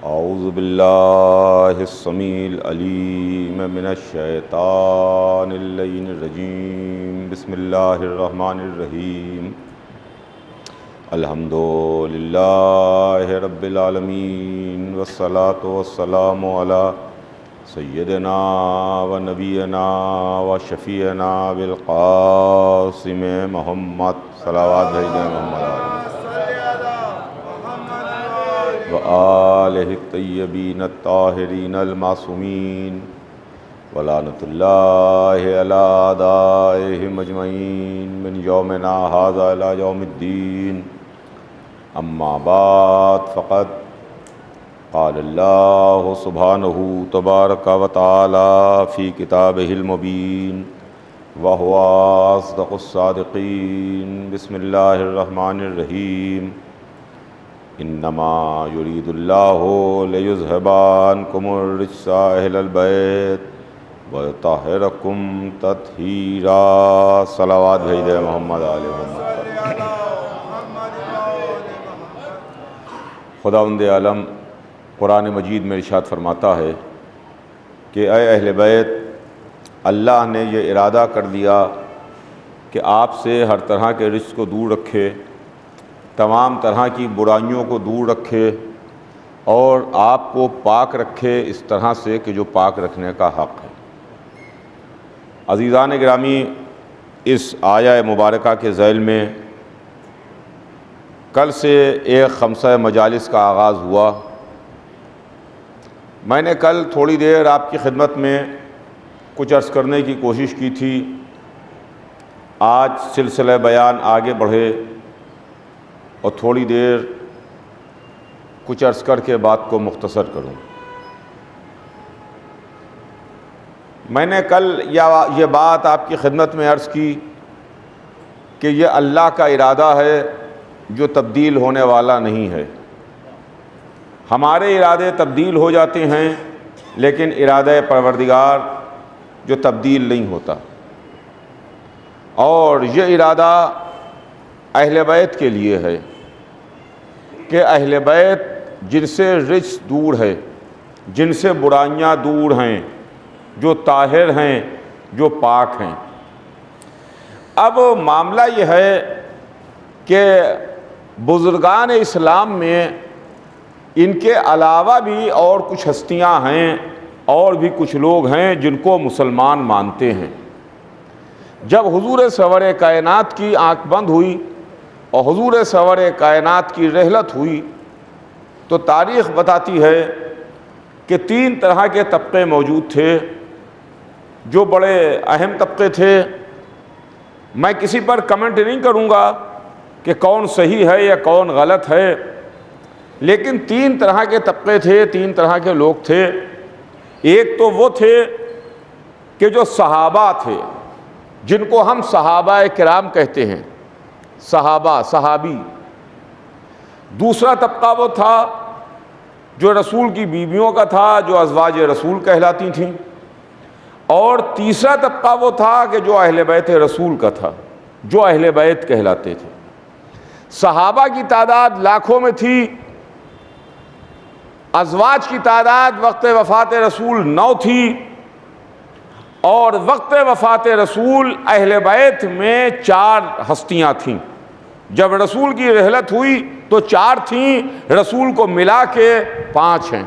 اعوذ باللہ السمیع العلیم من الشیطان اللعین الرجیم بسم اللہ الرحمن الرحیم الحمد للہ رب العالمین والصلاة والسلام علی سیدنا و نبینا و شفیعنا بالقاسم محمد صلوات بھیجیں محمد وآلہ الطیبین الطاہرین المعصومین ولعنۃ اللہ علی اعدائہم اجمعین من یومنا ھذا الی یوم الدین اما بعد فقد قال اللہ سبحانہ تبارک و تعالی فی کتابہ المبین وہو اصدق الصادقین بسم اللہ الرحمن الرحیم انما یرید اللہ لیذھب عنکم الرجس اہل البیت ویطہرکم تطہیرا صلوات بھیج دے محمد آل محمد۔ خداوند عالم قرآن مجید میں ارشاد فرماتا ہے کہ اے اہل بیت، اللہ نے یہ ارادہ کر دیا کہ آپ سے ہر طرح کے رجس کو دور رکھے، تمام طرح کی برائیوں کو دور رکھے اور آپ کو پاک رکھے اس طرح سے کہ جو پاک رکھنے کا حق ہے۔ عزیزان گرامی، اس آیہ مبارکہ کے ذیل میں کل سے ایک خمسہ مجالس کا آغاز ہوا۔ میں نے کل تھوڑی دیر آپ کی خدمت میں کچھ عرض کرنے کی کوشش کی تھی۔ آج سلسلہ بیان آگے بڑھے اور تھوڑی دیر کچھ عرض کر کے بات کو مختصر کروں۔ میں نے کل یہ بات آپ کی خدمت میں عرض کی کہ یہ اللہ کا ارادہ ہے جو تبدیل ہونے والا نہیں ہے۔ ہمارے ارادے تبدیل ہو جاتے ہیں لیکن ارادہ پروردگار جو تبدیل نہیں ہوتا، اور یہ ارادہ اہل بیت کے لیے ہے کہ اہل بیت جن سے رجس دور ہے، جن سے برائیاں دور ہیں، جو طاہر ہیں، جو پاک ہیں۔ اب معاملہ یہ ہے کہ بزرگان اسلام میں ان کے علاوہ بھی اور کچھ ہستیاں ہیں اور بھی کچھ لوگ ہیں جن کو مسلمان مانتے ہیں۔ جب حضور سرور کائنات کی آنکھ بند ہوئی اور حضور سرور کائنات کی رحلت ہوئی تو تاریخ بتاتی ہے کہ تین طرح کے طبقے موجود تھے جو بڑے اہم طبقے تھے۔ میں کسی پر کمنٹ نہیں کروں گا کہ کون صحیح ہے یا کون غلط ہے، لیکن تین طرح کے طبقے تھے، تین طرح کے لوگ تھے۔ ایک تو وہ تھے کہ جو صحابہ تھے، جن کو ہم صحابہ کرام کہتے ہیں، صحابہ، صحابی۔ دوسرا طبقہ وہ تھا جو رسول کی بیویوں کا تھا، جو ازواج رسول کہلاتی تھیں۔ اور تیسرا طبقہ وہ تھا کہ جو اہل بیت رسول کا تھا، جو اہل بیت کہلاتے تھے۔ صحابہ کی تعداد لاکھوں میں تھی، ازواج کی تعداد وقت وفات رسول 9 تھی، اور وقت وفات رسول اہل بیت میں 4 ہستیاں تھیں۔ جب رسول کی رحلت ہوئی تو 4 تھیں، رسول کو ملا کے 5 ہیں۔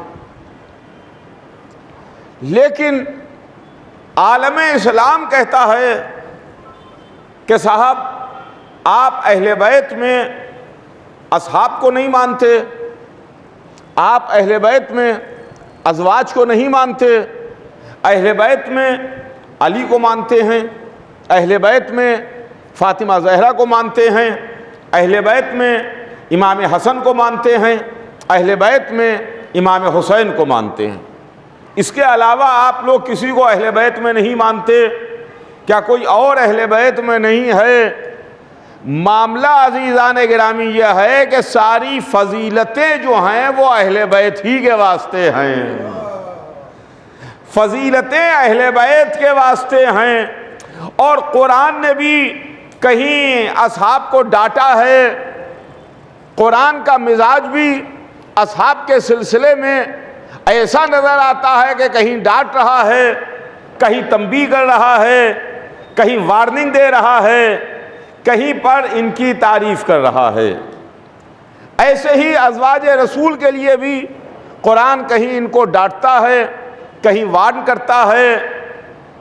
لیکن عالم اسلام کہتا ہے کہ صاحب آپ اہل بیت میں اصحاب کو نہیں مانتے، آپ اہل بیت میں ازواج کو نہیں مانتے، اہل بیت میں علی کو مانتے ہیں، اہل بیت میں فاطمہ زہرا کو مانتے ہیں، اہل بیت میں امام حسن کو مانتے ہیں، اہل بیت میں امام حسین کو مانتے ہیں۔ اس کے علاوہ آپ لوگ کسی کو اہل بیت میں نہیں مانتے، کیا کوئی اور اہل بیت میں نہیں ہے؟ معاملہ عزیزان گرامی یہ ہے کہ ساری فضیلتیں جو ہیں وہ اہل بیت ہی کے واسطے ہیں، فضیلتیں اہل بیت کے واسطے ہیں۔ اور قرآن نے بھی کہیں اصحاب کو ڈانٹا ہے، قرآن کا مزاج بھی اصحاب کے سلسلے میں ایسا نظر آتا ہے کہ کہیں ڈانٹ رہا ہے، کہیں تنبیہ کر رہا ہے، کہیں وارننگ دے رہا ہے، کہیں پر ان کی تعریف کر رہا ہے۔ ایسے ہی ازواج رسول کے لیے بھی قرآن کہیں ان کو ڈانٹتا ہے، کہیں وارن کرتا ہے،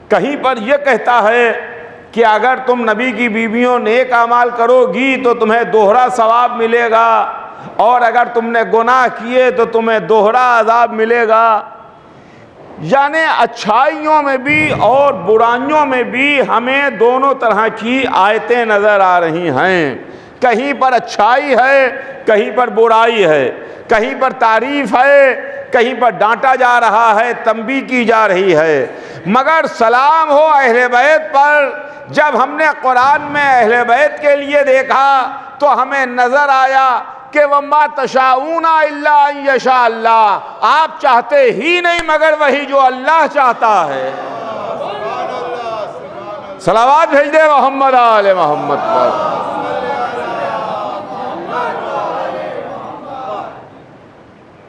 کہیں پر یہ کہتا ہے کہ اگر تم نبی کی بیویوں نیک اعمال کرو گی تو تمہیں دوہرا ثواب ملے گا، اور اگر تم نے گناہ کیے تو تمہیں دوہرا عذاب ملے گا۔ یعنی اچھائیوں میں بھی اور برائیوں میں بھی ہمیں دونوں طرح کی آیتیں نظر آ رہی ہیں۔ کہیں پر اچھائی ہے، کہیں پر برائی ہے، کہیں پر تعریف ہے، کہیں پر ڈانٹا جا رہا ہے، تنبیہ کی جا رہی ہے۔ مگر سلام ہو اہل بیت پر، جب ہم نے قرآن میں اہل بیت کے لیے دیکھا تو ہمیں نظر آیا کہ وَمَا تَشَاءُونَ إِلَّا أَن يَشَاءَ اللَّهُ، آپ چاہتے ہی نہیں مگر وہی جو اللہ چاہتا ہے۔ صلوات بھیج دے محمد آل محمد پر۔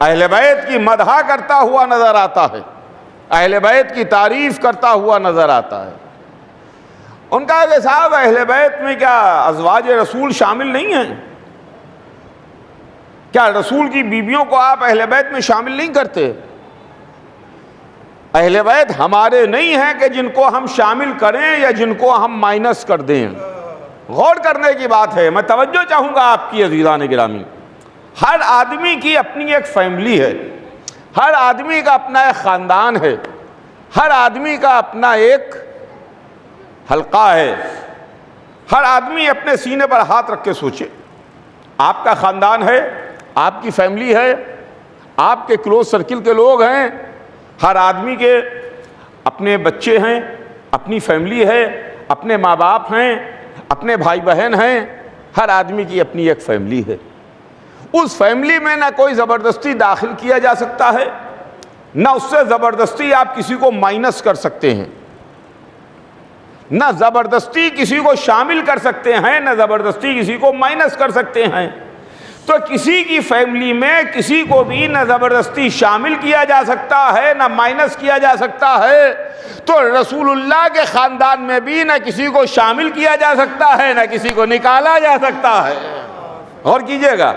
اہل بیت کی مدح کرتا ہوا نظر آتا ہے، اہل بیت کی تعریف کرتا ہوا نظر آتا ہے۔ ان کا کہ صاحب اہل بیت میں کیا ازواج رسول شامل نہیں ہیں؟ کیا رسول کی بیویوں کو آپ اہل بیت میں شامل نہیں کرتے؟ اہل بیت ہمارے نہیں ہیں کہ جن کو ہم شامل کریں یا جن کو ہم مائنس کر دیں۔ غور کرنے کی بات ہے، میں توجہ چاہوں گا آپ کی عزیزان گرامی۔ ہر آدمی کی اپنی ایک فیملی ہے، ہر آدمی کا اپنا ایک خاندان ہے، ہر آدمی کا اپنا ایک حلقہ ہے۔ ہر آدمی اپنے سینے پر ہاتھ رکھ کے سوچے، آپ کا خاندان ہے، آپ کی فیملی ہے، آپ کے کلوز سرکل کے لوگ ہیں، ہر آدمی کے اپنے بچے ہیں، اپنی فیملی ہے، اپنے ماں باپ ہیں، اپنے بھائی بہن ہیں، ہر آدمی کی اپنی ایک فیملی ہے۔ اس فیملی میں نہ کوئی زبردستی داخل کیا جا سکتا ہے، نہ اس سے زبردستی آپ کسی کو مائنس کر سکتے ہیں، نہ زبردستی کسی کو شامل کر سکتے ہیں، نہ زبردستی کسی کو مائنس کر سکتے ہیں۔ تو کسی کی فیملی میں کسی کو بھی نہ زبردستی شامل کیا جا سکتا ہے، نہ مائنس کیا جا سکتا ہے۔ تو رسول اللہ کے خاندان میں بھی نہ کسی کو شامل کیا جا سکتا ہے، نہ کسی کو نکالا جا سکتا ہے۔ غور کیجئے گا،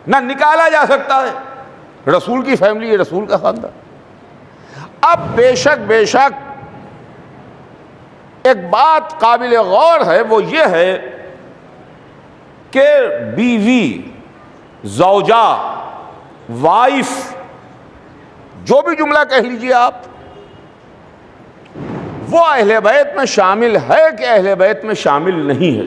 نہ نکالا جا سکتا ہے۔ رسول کی فیملی، رسول کا خاندان۔ اب بے شک ایک بات قابل غور ہے، وہ یہ ہے کہ بیوی، زوجہ، وائف، جو بھی جملہ کہہ لیجئے آپ، وہ اہل بیت میں شامل ہے کہ اہل بیت میں شامل نہیں ہے؟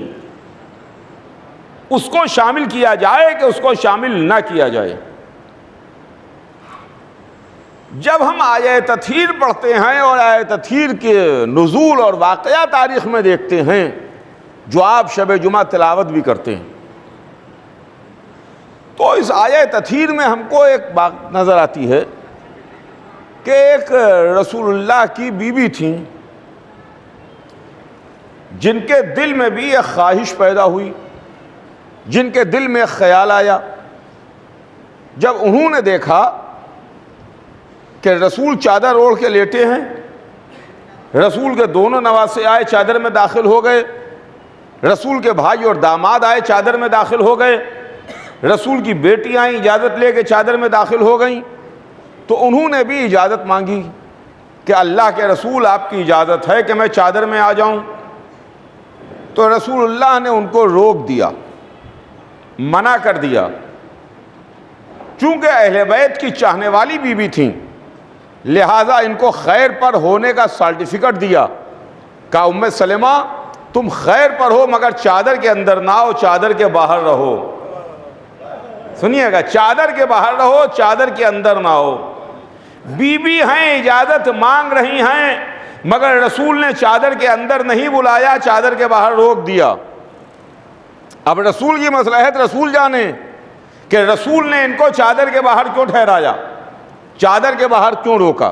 اس کو شامل کیا جائے کہ اس کو شامل نہ کیا جائے؟ جب ہم آیہ تطہیر پڑھتے ہیں اور آیہ تطہیر کے نزول اور واقعہ تاریخ میں دیکھتے ہیں، جو آپ شب جمعہ تلاوت بھی کرتے ہیں، تو اس آیہ تطہیر میں ہم کو ایک بات نظر آتی ہے کہ ایک رسول اللہ کی بیوی تھیں جن کے دل میں بھی ایک خواہش پیدا ہوئی، جن کے دل میں ایک خیال آیا جب انہوں نے دیکھا کہ رسول چادر اوڑھ کے لیٹے ہیں، رسول کے دونوں نواسے آئے چادر میں داخل ہو گئے، رسول کے بھائی اور داماد آئے چادر میں داخل ہو گئے، رسول کی بیٹی آئیں اجازت لے کے چادر میں داخل ہو گئیں، تو انہوں نے بھی اجازت مانگی کہ اللہ کے رسول آپ کی اجازت ہے کہ میں چادر میں آ جاؤں؟ تو رسول اللہ نے ان کو روک دیا، منع کر دیا۔ چونکہ اہل بیت کی چاہنے والی بیوی تھیں، لہٰذا ان کو خیر پر ہونے کا سرٹیفکیٹ دیا، کہا ام سلمہ تم خیر پر ہو مگر چادر کے اندر نہ ہو، چادر کے باہر رہو۔ سنیے گا، چادر کے باہر رہو، چادر کے اندر نہ ہو۔ بیوی ہیں، اجازت مانگ رہی ہیں، مگر رسول نے چادر کے اندر نہیں بلایا، چادر کے باہر روک دیا۔ اب رسول کی مصلحت رسول جانے کہ رسول نے ان کو چادر کے باہر کیوں ٹھہرایا، چادر کے باہر کیوں روکا۔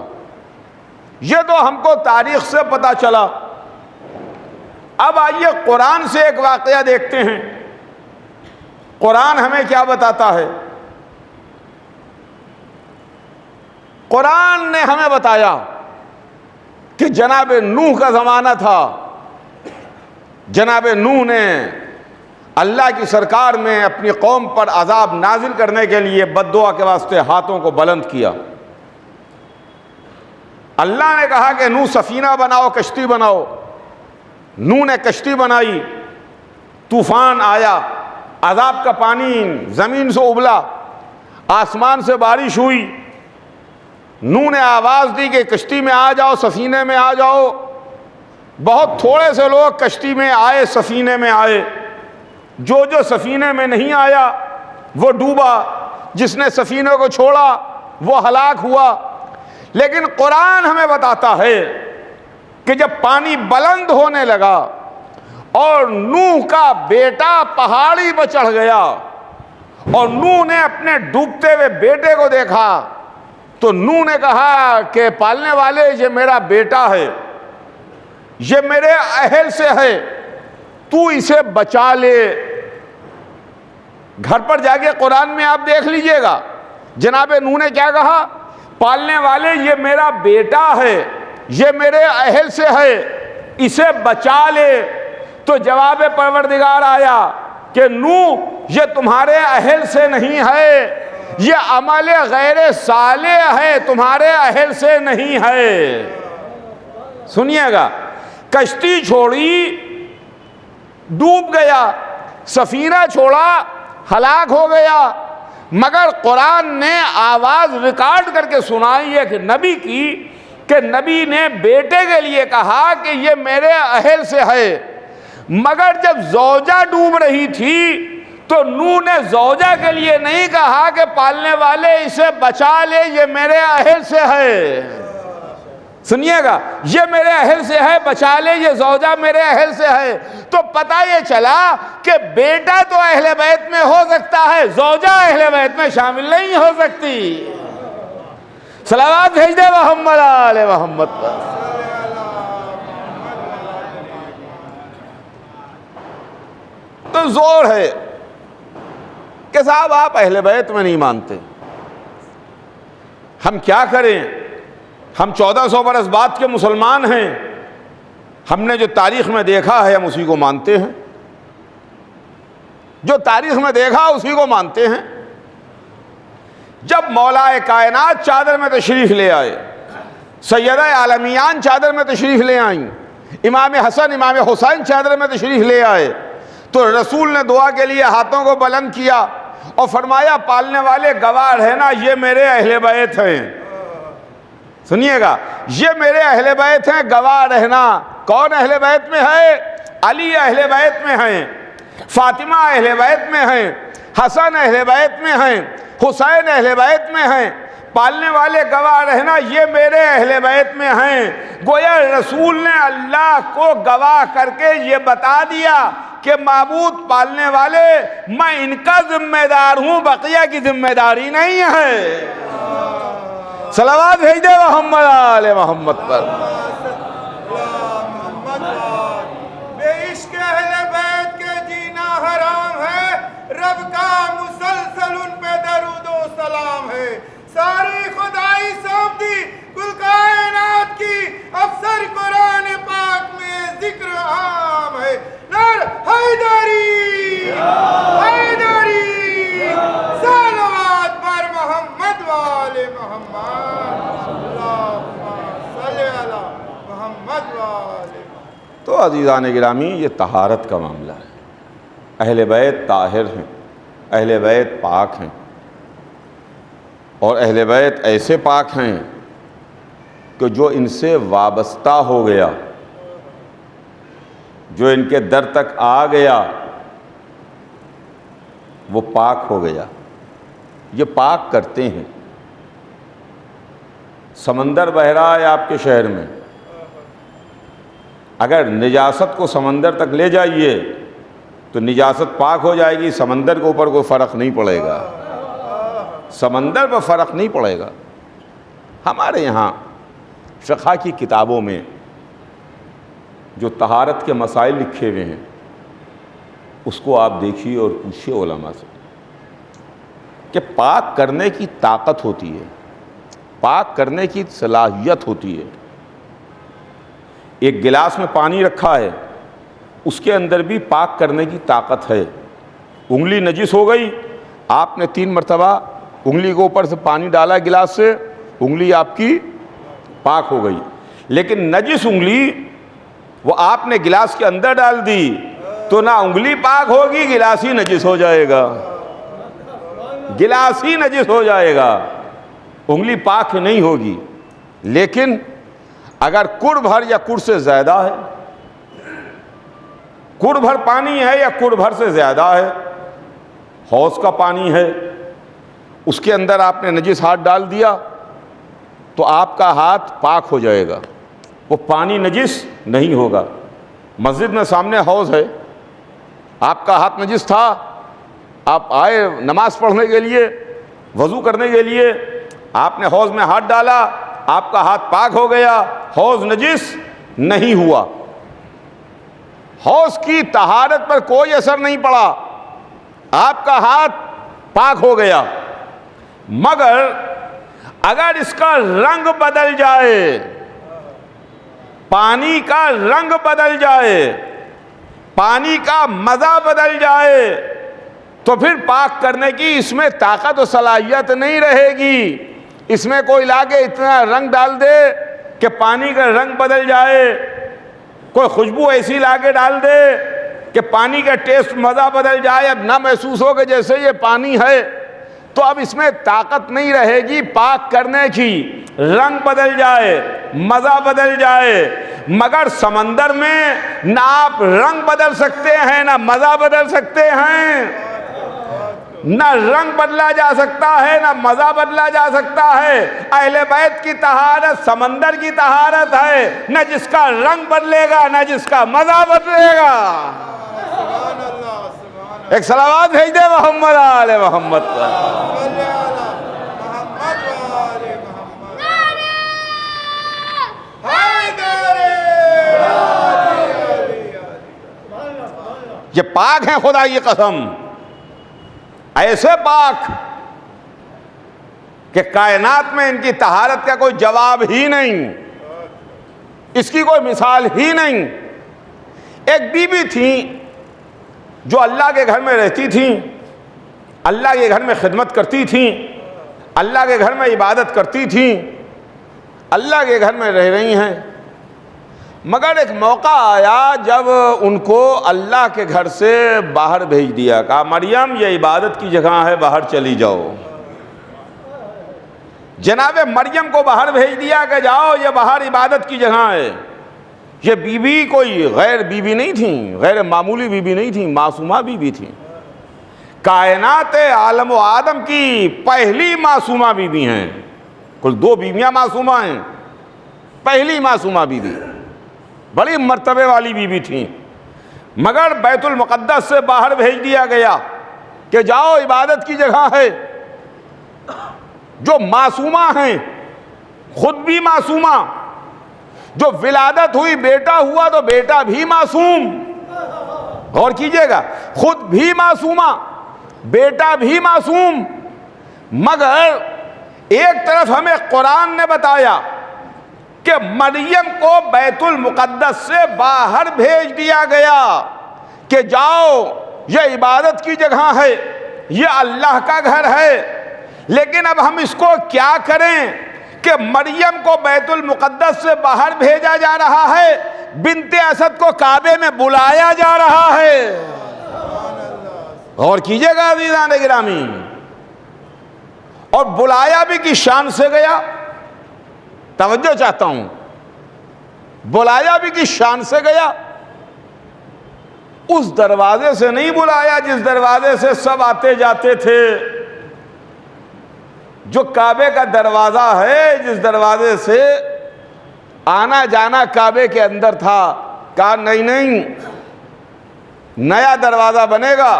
یہ تو ہم کو تاریخ سے پتہ چلا۔ اب آئیے قرآن سے ایک واقعہ دیکھتے ہیں، قرآن ہمیں کیا بتاتا ہے۔ قرآن نے ہمیں بتایا کہ جناب نوح کا زمانہ تھا، جناب نوح نے اللہ کی سرکار میں اپنی قوم پر عذاب نازل کرنے کے لیے بد دعا کے واسطے ہاتھوں کو بلند کیا۔ اللہ نے کہا کہ نوح سفینہ بناؤ، کشتی بناؤ۔ نوح نے کشتی بنائی، طوفان آیا، عذاب کا پانی زمین سے ابلا، آسمان سے بارش ہوئی۔ نوح نے آواز دی کہ کشتی میں آ جاؤ، سفینے میں آ جاؤ۔ بہت تھوڑے سے لوگ کشتی میں آئے، سفینے میں آئے۔ جو سفینے میں نہیں آیا وہ ڈوبا، جس نے سفینے کو چھوڑا وہ ہلاک ہوا۔ لیکن قرآن ہمیں بتاتا ہے کہ جب پانی بلند ہونے لگا اور نوح کا بیٹا پہاڑی پر چڑھ گیا اور نوح نے اپنے ڈوبتے ہوئے بیٹے کو دیکھا تو نوح نے کہا کہ پالنے والے یہ میرا بیٹا ہے، یہ میرے اہل سے ہے، تو اسے بچا لے۔ گھر پر جا کے قرآن میں آپ دیکھ لیجئے گا جناب نوح نے کیا کہا، پالنے والے یہ میرا بیٹا ہے، یہ میرے اہل سے ہے، اسے بچا لے۔ تو جواب پروردگار آیا کہ نوح یہ تمہارے اہل سے نہیں ہے، یہ عمل غیر صالح ہے، تمہارے اہل سے نہیں ہے۔ سنیے گا، کشتی چھوڑی ڈوب گیا، سفینہ چھوڑا ہلاک ہو گیا، مگر قرآن نے آواز ریکارڈ کر کے سنائی ایک نبی کی کہ نبی نے بیٹے کے لیے کہا کہ یہ میرے اہل سے ہے۔ مگر جب زوجہ ڈوب رہی تھی تو نوح نے زوجہ کے لیے نہیں کہا کہ پالنے والے اسے بچا لے، یہ میرے اہل سے ہے۔ سنیے گا، یہ میرے اہل سے ہے، بچا لے، یہ زوجہ میرے اہل سے ہے۔ تو پتہ یہ چلا کہ بیٹا تو اہل بیت میں ہو سکتا ہے، زوجہ اہل بیت میں شامل نہیں ہو سکتی۔ صلوات بھیج دے محمد آل محمد پر۔ تو زور ہے کہ صاحب آپ اہل بیت میں نہیں مانتے، ہم کیا کریں؟ ہم 1400 برس بعد کے مسلمان ہیں، ہم نے جو تاریخ میں دیکھا ہے ہم اسی کو مانتے ہیں، جو تاریخ میں دیکھا اسی کو مانتے ہیں۔ جب مولا کائنات چادر میں تشریف لے آئے، سیدہ عالمیان چادر میں تشریف لے آئیں، امام حسن امام حسین چادر میں تشریف لے آئے، تو رسول نے دعا کے لیے ہاتھوں کو بلند کیا اور فرمایا پالنے والے گواہ رہنا یہ میرے اہل بیت ہیں۔ سنیے گا، یہ میرے اہل بیت ہیں، گواہ رہنا۔ کون اہل بیت میں ہے؟ علی اہل بیت میں ہیں، فاطمہ اہل بیت میں ہیں، حسن اہل بیت میں ہیں، حسین اہل بیت میں ہیں۔ پالنے والے گواہ رہنا یہ میرے اہل بیت میں ہیں۔ گویا رسول نے اللہ کو گواہ کر کے یہ بتا دیا کہ معبود پالنے والے میں ان کا ذمہ دار ہوں، بقیہ کی ذمہ داری نہیں ہے۔ صلوات بھیج دے محمد آل محمد پر۔ بے عشق اہل بیت کے جینا حرام ہے، رب کا مسلسل ان پہ درود و سلام ہے۔ ساری خدائی سونپ دی کل کائنات کی، افسر قرآن پاک میں ذکر عام ہے۔ نعرہ حیدری حیدری، صلوات بر محمد وآل محمد، اللہم صلی علی محمد وآل محمد۔ تو عزیزان گرامی، یہ طہارت کا معاملہ ہے۔ اہل بیت طاہر ہیں، اہل بیت پاک ہیں، اور اہل بیت ایسے پاک ہیں کہ جو ان سے وابستہ ہو گیا، جو ان کے در تک آ گیا وہ پاک ہو گیا۔ یہ پاک کرتے ہیں۔ سمندر بہہ رہا ہے آپ کے شہر میں، اگر نجاست کو سمندر تک لے جائیے تو نجاست پاک ہو جائے گی، سمندر کے اوپر کوئی فرق نہیں پڑے گا، سمندر پر فرق نہیں پڑے گا۔ ہمارے یہاں فقہ کی کتابوں میں جو طہارت کے مسائل لکھے ہوئے ہیں اس کو آپ دیکھیے اور پوچھیے علماء سے کہ پاک کرنے کی طاقت ہوتی ہے، پاک کرنے کی صلاحیت ہوتی ہے۔ ایک گلاس میں پانی رکھا ہے، اس کے اندر بھی پاک کرنے کی طاقت ہے۔ انگلی نجس ہو گئی، آپ نے 3 مرتبہ انگلی کے اوپر سے پانی ڈالا گلاس سے، انگلی آپ کی پاک ہو گئی۔ لیکن نجس انگلی وہ آپ نے گلاس کے اندر ڈال دی تو نہ انگلی پاک ہوگی، گلاس ہی نجس ہو جائے گا، گلاس ہی نجس ہو جائے گا، انگلی پاک نہیں ہوگی۔ لیکن اگر کڑ بھر یا کڑ سے زیادہ ہے، کڑ بھر پانی ہے یا کڑ بھر سے زیادہ ہے، حوض کا پانی ہے، اس کے اندر آپ نے نجس ہاتھ ڈال دیا تو آپ کا ہاتھ پاک ہو جائے گا، وہ پانی نجس نہیں ہوگا۔ مسجد میں سامنے حوض ہے، آپ کا ہاتھ نجس تھا، آپ آئے نماز پڑھنے کے لیے، وضو کرنے کے لیے، آپ نے حوض میں ہاتھ ڈالا، آپ کا ہاتھ پاک ہو گیا، حوض نجس نہیں ہوا، حوض کی طہارت پر کوئی اثر نہیں پڑا، آپ کا ہاتھ پاک ہو گیا۔ مگر اگر اس کا رنگ بدل جائے، پانی کا رنگ بدل جائے، پانی کا مزہ بدل جائے، تو پھر پاک کرنے کی اس میں طاقت و صلاحیت نہیں رہے گی۔ اس میں کوئی لا کے اتنا رنگ ڈال دے کہ پانی کا رنگ بدل جائے، کوئی خوشبو ایسی لا کے ڈال دے کہ پانی کا ٹیسٹ مزہ بدل جائے، اب نہ محسوس ہو کہ جیسے یہ پانی ہے، تو اب اس میں طاقت نہیں رہے گی پاک کرنے کی، رنگ بدل جائے، مزہ بدل جائے۔ مگر سمندر میں نہ آپ رنگ بدل سکتے ہیں، نہ مزہ بدل سکتے ہیں، نہ رنگ بدلا جا سکتا ہے، نہ مزہ بدلا جا سکتا ہے۔ اہل بیت کی طہارت سمندر کی طہارت ہے، نہ جس کا رنگ بدلے گا نہ جس کا مزہ بدلے گا۔ ایک صلوات بھیج دے محمد آل محمد پر۔ یہ پاک ہیں خدا کی قسم، ایسے پاک کہ کائنات میں ان کی طہارت کا کوئی جواب ہی نہیں، اس کی کوئی مثال ہی نہیں۔ ایک بی بی تھی جو اللہ کے گھر میں رہتی تھیں، اللہ کے گھر میں خدمت کرتی تھیں، اللہ کے گھر میں عبادت کرتی تھیں، اللہ کے گھر میں رہ رہی ہیں۔ مگر ایک موقع آیا جب ان کو اللہ کے گھر سے باہر بھیج دیا، کہا مریم یہ عبادت کی جگہ ہے، باہر چلی جاؤ۔ جناب مریم کو باہر بھیج دیا کہ جاؤ یہ باہر عبادت کی جگہ ہے۔ یہ بی بی کوئی غیر بی بی نہیں تھیں، غیر معمولی بی بی نہیں تھیں، معصومہ بی بی تھیں، کائنات عالم و آدم کی پہلی معصومہ بی بی ہیں۔ کل 2 بیویاں معصومہ ہیں، پہلی معصومہ بی بی، بڑی مرتبے والی بی بی تھیں۔ مگر بیت المقدس سے باہر بھیج دیا گیا کہ جاؤ عبادت کی جگہ ہے۔ جو معصومہ ہیں، خود بھی معصومہ، جو ولادت ہوئی بیٹا ہوا تو بیٹا بھی معصوم، غور کیجئے گا، خود بھی معصومہ، بیٹا بھی معصوم۔ مگر ایک طرف ہمیں قرآن نے بتایا کہ مریم کو بیت المقدس سے باہر بھیج دیا گیا کہ جاؤ یہ عبادت کی جگہ ہے، یہ اللہ کا گھر ہے۔ لیکن اب ہم اس کو کیا کریں کہ مریم کو بیت المقدس سے باہر بھیجا جا رہا ہے، بنت اسد کو کعبے میں بلایا جا رہا ہے۔ غور کیجئے گا عزیزان گرامی، اور بلایا بھی کس شان سے گیا، توجہ چاہتا ہوں، بلایا بھی کس شان سے گیا؟ اس دروازے سے نہیں بلایا جس دروازے سے سب آتے جاتے تھے، جو کعبے کا دروازہ ہے، جس دروازے سے آنا جانا کعبے کے اندر تھا۔ کہا نہیں، نیا دروازہ بنے گا،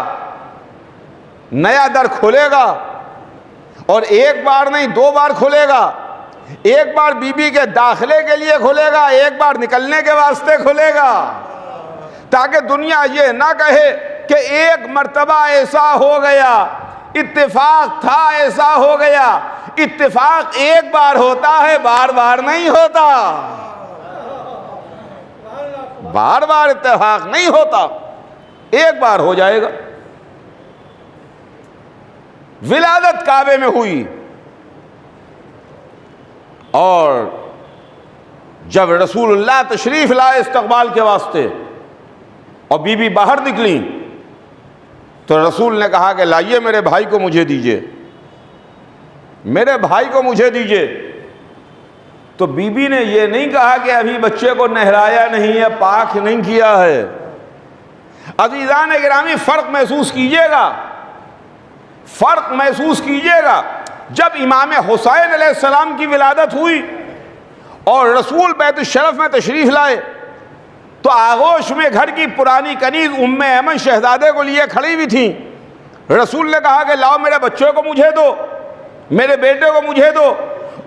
نیا در کھلے گا، اور ایک بار نہیں 2 بار کھلے گا۔ ایک بار بی بی کے داخلے کے لیے کھلے گا، ایک بار نکلنے کے واسطے کھلے گا، تاکہ دنیا یہ نہ کہے کہ ایک مرتبہ ایسا ہو گیا، اتفاق تھا ایسا ہو گیا۔ اتفاق ایک بار ہوتا ہے، بار بار نہیں ہوتا، بار بار اتفاق نہیں ہوتا، ایک بار ہو جائے گا۔ ولادت کعبے میں ہوئی، اور جب رسول اللہ تشریف لائے استقبال کے واسطے اور بی بی باہر نکلی تو رسول نے کہا کہ لائیے میرے بھائی کو مجھے دیجئے، میرے بھائی کو مجھے دیجئے۔ تو بی بی نے یہ نہیں کہا کہ ابھی بچے کو نہلایا نہیں ہے، پاک نہیں کیا ہے۔ عزیزان گرامی، فرق محسوس کیجئے گا، فرق محسوس کیجئے گا۔ جب امام حسین علیہ السلام کی ولادت ہوئی اور رسول بیت الشرف میں تشریف لائے تو آغوش میں گھر کی پرانی کنیز ام ایمن شہزادے کو لیے کھڑی ہوئی تھیں۔ رسول نے کہا کہ لاؤ میرے بچے کو مجھے دو، میرے بیٹے کو مجھے دو۔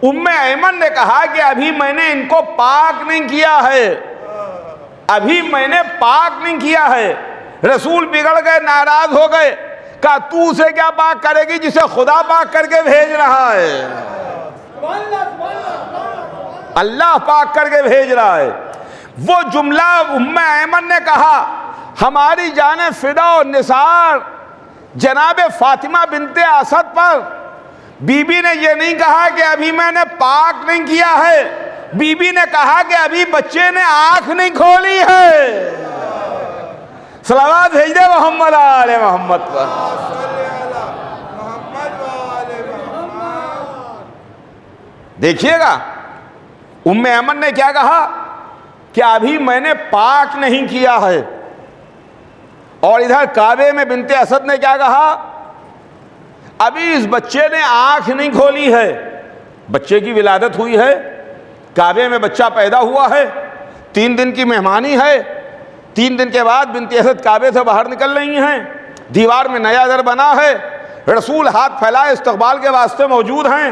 ام ایمن نے کہا کہ ابھی میں نے ان کو پاک نہیں کیا ہے، ابھی میں نے پاک نہیں کیا ہے۔ رسول بگڑ گئے، ناراض ہو گئے، کہا تو اسے کیا پاک کرے گی جسے خدا پاک کر کے بھیج رہا ہے، اللہ پاک کر کے بھیج رہا ہے۔ وہ جملہ ام ایمن نے کہا، ہماری جانیں فدا و نثار جناب فاطمہ بنت اسد پر۔ بی بی نے یہ نہیں کہا کہ ابھی میں نے پاک نہیں کیا ہے، بی بی نے کہا کہ ابھی بچے نے آنکھ نہیں کھولی ہے۔ صلوات بھیج دے محمد آل محمد پر۔ دیکھیے گا ام ایمن نے کیا کہا کہ ابھی میں نے پاک نہیں کیا ہے، اور ادھر کعبے میں بنت اسد نے کیا کہا، ابھی اس بچے نے آنکھ نہیں کھولی ہے۔ بچے کی ولادت ہوئی ہے، کعبے میں بچہ پیدا ہوا ہے، 3 دن کی مہمانی ہے، 3 دن کے بعد بنت اسد کعبے سے باہر نکل رہی ہیں، دیوار میں نیا در بنا ہے، رسول ہاتھ پھیلائے استقبال کے واسطے موجود ہیں،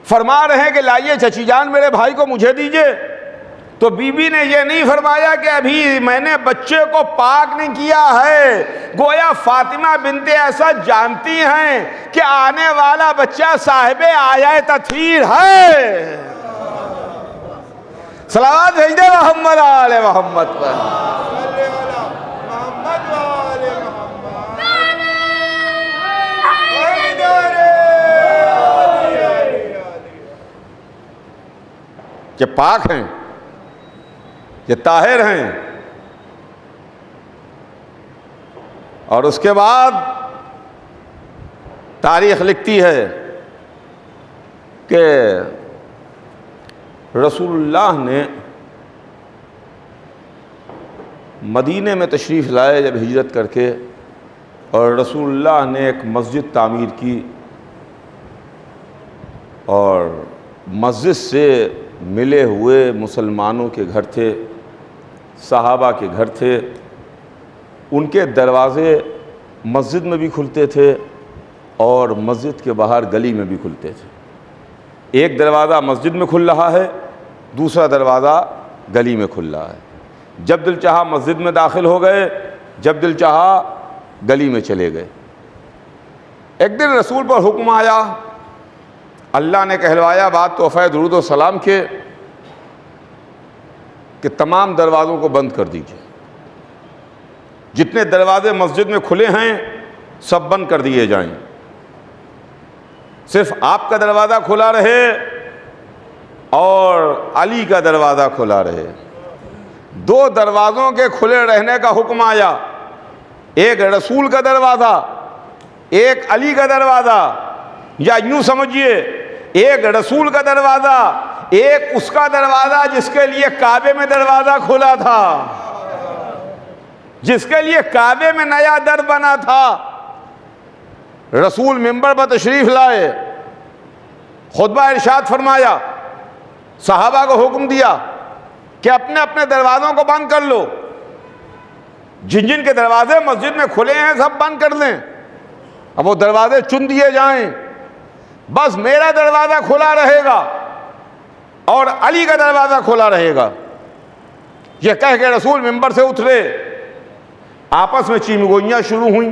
فرما رہے ہیں کہ لائیے چچی جان میرے بھائی کو مجھے دیجئے۔ تو بی بی نے یہ نہیں فرمایا کہ ابھی میں نے بچے کو پاک نہیں کیا ہے، گویا فاطمہ بنت اسد جانتی ہیں کہ آنے والا بچہ صاحب آیہ تطہیر ہے۔ صلوات بھیج دے محمد آل محمد پر۔ کہ پاک ہیں، کہ طاہر ہیں۔ اور اس کے بعد تاریخ لکھتی ہے کہ رسول اللہ نے مدینے میں تشریف لائے جب ہجرت کر کے، اور رسول اللہ نے ایک مسجد تعمیر کی، اور مسجد سے ملے ہوئے مسلمانوں کے گھر تھے، صحابہ کے گھر تھے، ان کے دروازے مسجد میں بھی کھلتے تھے اور مسجد کے باہر گلی میں بھی کھلتے تھے۔ ایک دروازہ مسجد میں کھل رہا ہے، دوسرا دروازہ گلی میں کھل رہا ہے۔ جب دل چاہا مسجد میں داخل ہو گئے، جب دل چاہا گلی میں چلے گئے۔ ایک دن رسول پر حکم آیا، اللہ نے کہلوایا بات تحفہ درود و سلام کے، کہ تمام دروازوں کو بند کر دیجیے، جتنے دروازے مسجد میں کھلے ہیں سب بند کر دیے جائیں، صرف آپ کا دروازہ کھلا رہے اور علی کا دروازہ کھلا رہے۔ 2 دروازوں کے کھلے رہنے کا حکم آیا، ایک رسول کا دروازہ، ایک علی کا دروازہ، یا یوں سمجھیے ایک رسول کا دروازہ، ایک اس کا دروازہ جس کے لیے کعبے میں دروازہ کھلا تھا، جس کے لیے کعبے میں نیا در بنا تھا۔ رسول منبر پر تشریف لائے، خطبہ ارشاد فرمایا، صحابہ کو حکم دیا کہ اپنے اپنے دروازوں کو بند کر لو، جن جن کے دروازے مسجد میں کھلے ہیں سب بند کر لیں، اب وہ دروازے چن دیے جائیں، بس میرا دروازہ کھلا رہے گا اور علی کا دروازہ کھلا رہے گا۔ یہ کہہ کے رسول منبر سے اترے، آپس میں چیمگوئیاں شروع ہوئیں،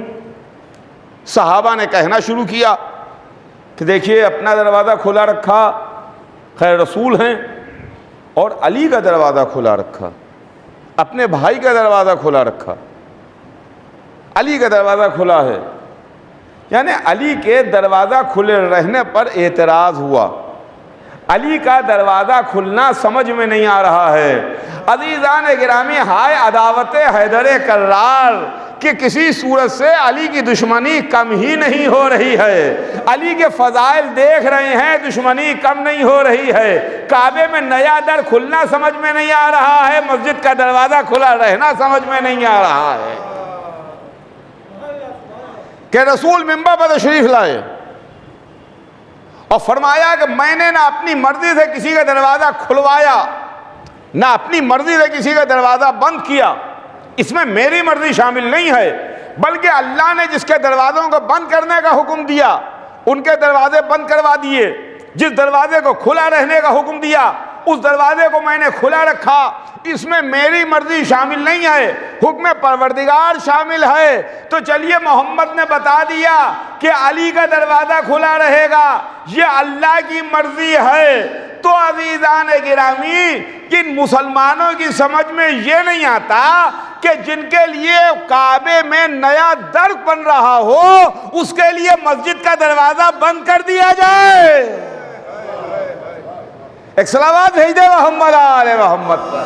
صحابہ نے کہنا شروع کیا کہ دیکھیے اپنا دروازہ کھلا رکھا، خیر رسول ہیں، اور علی کا دروازہ کھلا رکھا، اپنے بھائی کا دروازہ کھلا رکھا، علی کا دروازہ کھلا ہے، یعنی علی کے دروازہ کھلے رہنے پر اعتراض ہوا، علی کا دروازہ کھلنا سمجھ میں نہیں آ رہا ہے۔ عزیزان گرامی، ہائے عداوت حیدر کرار کہ کسی صورت سے علی کی دشمنی کم ہی نہیں ہو رہی ہے، علی کے فضائل دیکھ رہے ہیں، دشمنی کم نہیں ہو رہی ہے، کعبے میں نیا در کھلنا سمجھ میں نہیں آ رہا ہے، مسجد کا دروازہ کھلا رہنا سمجھ میں نہیں آ رہا ہے کہ رسول منبر پر تشریف لائے اور فرمایا کہ میں نے نہ اپنی مرضی سے کسی کا دروازہ کھلوایا، نہ اپنی مرضی سے کسی کا دروازہ بند کیا، اس میں میری مرضی شامل نہیں ہے، بلکہ اللہ نے جس کے دروازوں کو بند کرنے کا حکم دیا ان کے دروازے بند کروا دیے، جس دروازے کو کھلا رہنے کا حکم دیا اس دروازے کو میں نے کھلا رکھا، اس میں میری مرضی شامل نہیں ہے، حکم پروردگار شامل ہے۔ تو چلیے محمد نے بتا دیا کہ علی کا دروازہ کھلا رہے گا، یہ اللہ کی مرضی ہے، تو عزیزان گرامی جن مسلمانوں کی سمجھ میں یہ نہیں آتا کہ جن کے لیے کعبے میں نیا در بن رہا ہو اس کے لیے مسجد کا دروازہ بند کر دیا جائے۔ ایک صلوات بھیج دے محمد آل محمد پر۔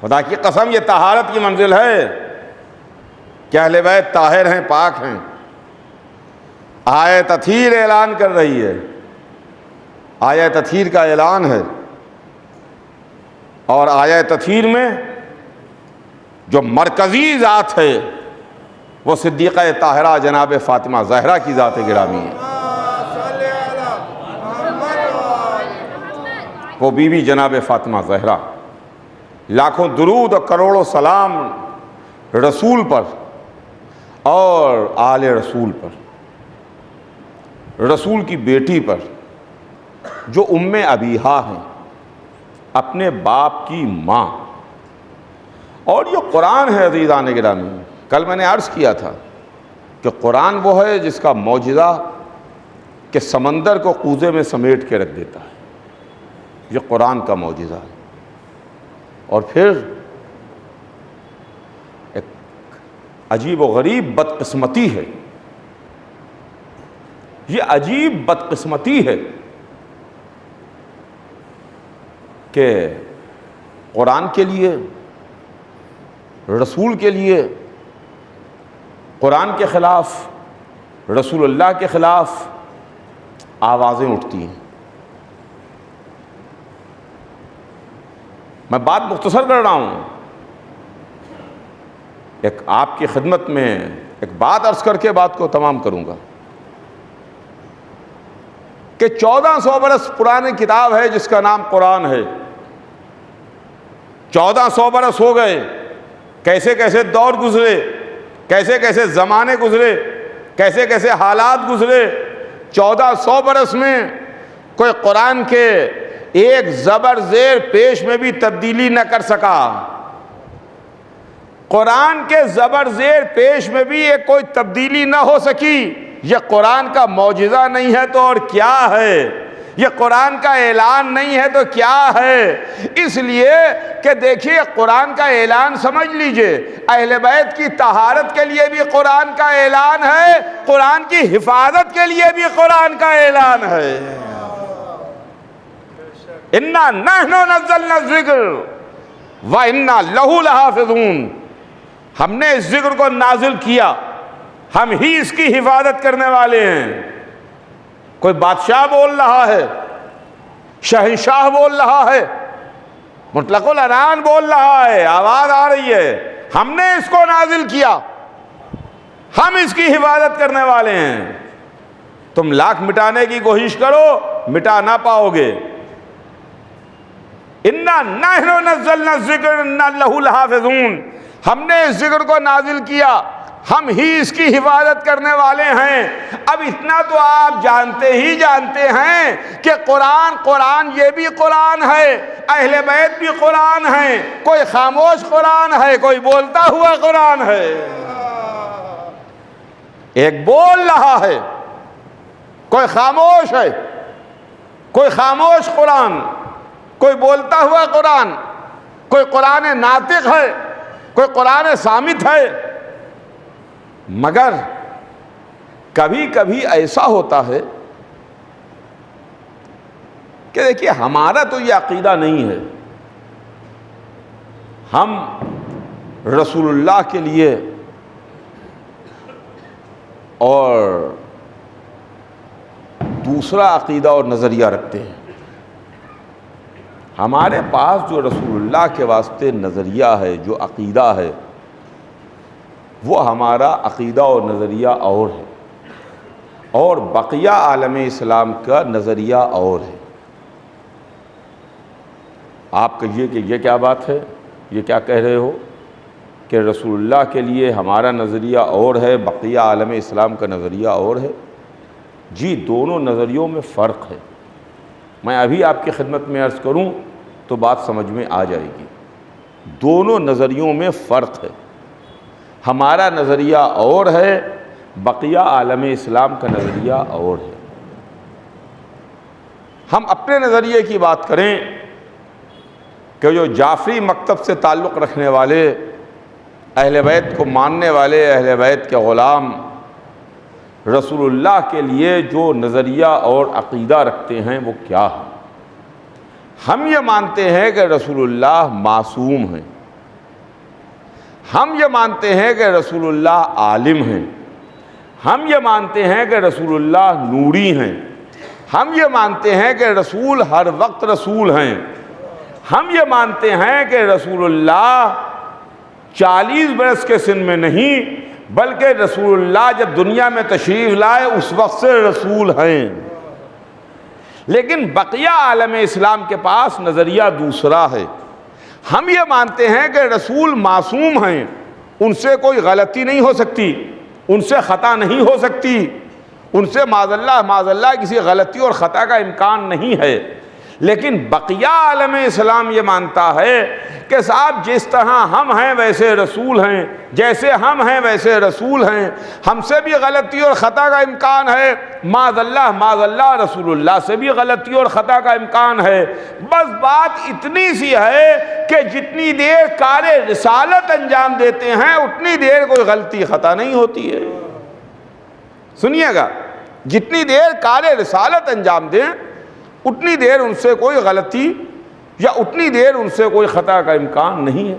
خدا کی قسم یہ طہارت کی منزل ہے کہ اہل بیت طاہر ہیں، پاک ہیں۔ آیت تطہیر اعلان کر رہی ہے، آیت تطہیر کا اعلان ہے، اور آیت تطہیر میں جو مرکزی ذات ہے وہ صدیقہ طاہرہ جناب فاطمہ زہرا کی ذات گرامی ہے، وہ بی بی جناب فاطمہ زہرا۔ لاکھوں درود اور کروڑوں سلام رسول پر اور آل رسول پر، رسول کی بیٹی پر جو ام ابیہا ہیں، اپنے باپ کی ماں۔ اور یہ قرآن ہے عزیزان گرامی، کل میں نے عرض کیا تھا کہ قرآن وہ ہے جس کا معجزہ کہ سمندر کو کوزے میں سمیٹ کے رکھ دیتا ہے، یہ قرآن کا معجزہ ہے۔ اور پھر ایک عجیب و غریب بدقسمتی ہے، یہ عجیب بدقسمتی ہے کہ قرآن کے لیے، رسول کے لیے، قرآن کے خلاف، رسول اللہ کے خلاف آوازیں اٹھتی ہیں۔ میں بات مختصر کر رہا ہوں، ایک آپ کی خدمت میں ایک بات عرض کر کے بات کو تمام کروں گا کہ 1400 برس پرانی کتاب ہے جس کا نام قرآن ہے۔ 1400 برس ہو گئے، کیسے کیسے دور گزرے، کیسے کیسے زمانے گزرے، کیسے کیسے حالات گزرے۔ 1400 برس میں کوئی قرآن کے ایک زبر زیر پیش میں بھی تبدیلی نہ کر سکا، قرآن کے زبر زیر پیش میں بھی ایک کوئی تبدیلی نہ ہو سکی۔ یہ قرآن کا معجزہ نہیں ہے تو اور کیا ہے، یہ قرآن کا اعلان نہیں ہے تو کیا ہے۔ اس لیے کہ دیکھیے قرآن کا اعلان سمجھ لیجئے، اہل بیت کی طہارت کے لیے بھی قرآن کا اعلان ہے، قرآن کی حفاظت کے لیے بھی قرآن کا اعلان ہے۔ اِنَّا نَحْنُ نَزَّلْنَا الذِّكْرَ وَإِنَّا لَهُ لَحَافِظُونَ، ہم نے اس ذکر کو نازل کیا، ہم ہی اس کی حفاظت کرنے والے ہیں۔ کوئی بادشاہ بول رہا ہے، شہنشاہ بول رہا ہے، مطلق العنان بول رہا ہے، آواز آ رہی ہے، ہم نے اس کو نازل کیا، ہم اس کی حفاظت کرنے والے ہیں۔ تم لاکھ مٹانے کی کوشش کرو، مٹا نہ پاؤ گے۔ اِنَّا نَحْنُ نَزَّلْنَا الذِّكْرَ وَإِنَّا لَهُ لَحَافِظُونَ، ہم نے اس ذکر کو نازل کیا، ہم ہی اس کی حفاظت کرنے والے ہیں۔ اب اتنا تو آپ جانتے ہی جانتے ہیں کہ قرآن یہ بھی قرآن ہے، اہل بیت بھی قرآن ہے، کوئی خاموش قرآن ہے، کوئی بولتا ہوا قرآن ہے۔ ایک بول رہا ہے، کوئی خاموش ہے، کوئی خاموش قرآن، کوئی بولتا ہوا قرآن، کوئی قرآن ناطق ہے، کوئی قرآن صامت ہے۔ مگر کبھی کبھی ایسا ہوتا ہے کہ دیکھیے ہمارا تو یہ عقیدہ نہیں ہے، ہم رسول اللہ کے لیے اور دوسرا عقیدہ اور نظریہ رکھتے ہیں۔ ہمارے پاس جو رسول اللہ کے واسطے نظریہ ہے، جو عقیدہ ہے، وہ ہمارا عقیدہ اور نظریہ اور ہے، اور بقیہ عالم اسلام کا نظریہ اور ہے۔ آپ کہیے کہ یہ کیا بات ہے، یہ کیا کہہ رہے ہو کہ رسول اللہ کے لیے ہمارا نظریہ اور ہے، بقیہ عالم اسلام کا نظریہ اور ہے؟ جی، دونوں نظریوں میں فرق ہے۔ میں ابھی آپ کی خدمت میں عرض کروں تو بات سمجھ میں آ جائے گی۔ دونوں نظریوں میں فرق ہے، ہمارا نظریہ اور ہے، بقیہ عالم اسلام کا نظریہ اور ہے۔ ہم اپنے نظریے کی بات کریں کہ جو جعفری مکتب سے تعلق رکھنے والے، اہل بیت کو ماننے والے، اہل بیت کے غلام رسول اللہ کے لیے جو نظریہ اور عقیدہ رکھتے ہیں وہ کیا ہے؟ ہم یہ مانتے ہیں کہ رسول اللہ معصوم ہیں، ہم یہ مانتے ہیں کہ رسول اللہ عالم ہیں، ہم یہ مانتے ہیں کہ رسول اللہ نوری ہیں، ہم یہ مانتے ہیں کہ رسول ہر وقت رسول ہیں، ہم یہ مانتے ہیں کہ رسول اللہ 40 برس کے سن میں نہیں بلکہ رسول اللہ جب دنیا میں تشریف لائے اس وقت سے رسول ہیں۔ لیکن بقیہ عالم اسلام کے پاس نظریہ دوسرا ہے۔ ہم یہ مانتے ہیں کہ رسول معصوم ہیں، ان سے کوئی غلطی نہیں ہو سکتی، ان سے خطا نہیں ہو سکتی، ان سے معاذ اللہ کسی غلطی اور خطا کا امکان نہیں ہے۔ لیکن بقیہ عالم اسلام یہ مانتا ہے کہ صاحب جس طرح ہم ہیں ویسے رسول ہیں، جیسے ہم ہیں ویسے رسول ہیں، ہم سے بھی غلطی اور خطا کا امکان ہے، معاذ اللہ رسول اللہ سے بھی غلطی اور خطا کا امکان ہے۔ بس بات اتنی سی ہے کہ جتنی دیر کار رسالت انجام دیتے ہیں اتنی دیر کوئی غلطی خطا نہیں ہوتی ہے۔ سنیے گا، جتنی دیر کار رسالت انجام دیں اتنی دیر ان سے کوئی غلطی یا اتنی دیر ان سے کوئی خطا کا امکان نہیں ہے۔